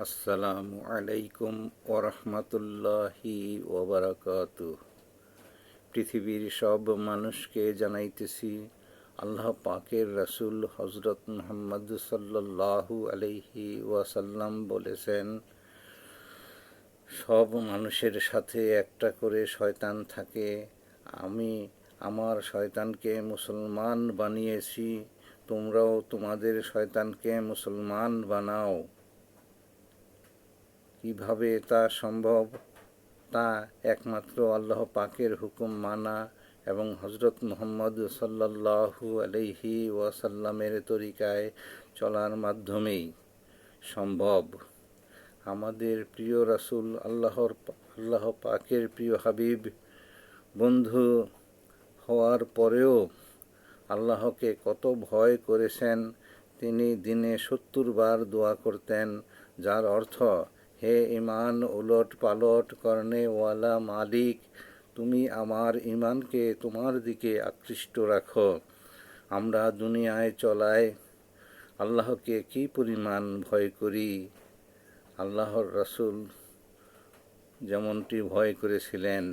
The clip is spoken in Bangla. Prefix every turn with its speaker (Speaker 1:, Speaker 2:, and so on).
Speaker 1: আসসালামু আলাইকুম ওরহমতুল্লাহি ওবারাকাতুহ। পৃথিবীর সব মানুষকে জানাইতেছি, আল্লাহ পাকের রাসূল হজরত মুহাম্মদ সাল্লাল্লাহু আলাইহি ওয়াসাল্লাম বলেছেন, সব মানুষের সাথে একটা করে শয়তান থাকে। আমি আমার শয়তানকে মুসলমান বানিয়েছি, তোমরাও তোমাদের শয়তানকে মুসলমান বানাও। কিভাবে তা সম্ভব? তা একমাত্র আল্লাহ পাকের হুকুম মানা এবং হজরত মুহাম্মদ সাল্লাল্লাহু আলাইহি ওয়াসাল্লামের তরিকায় চলার মাধ্যমেই সম্ভব। আমাদের প্রিয় রাসূল আল্লাহ পাকের প্রিয় হাবিব বন্ধু হওয়ার পরেও আল্লাহকে কত ভয় করেছেন। তিনি দিনে ৭০ বার দোয়া করতেন, যার অর্থ, হে ঈমান উলট পালট করনেওয়ালা মালিক, তুমি আমার ঈমানকে তোমার দিকে আকৃষ্ট রাখো। আমরা দুনিয়ায় চলায় আল্লাহকে কি পরিমাণ ভয় করি। আল্লাহর রাসূল যেমনটি ভয় করেছিলেন,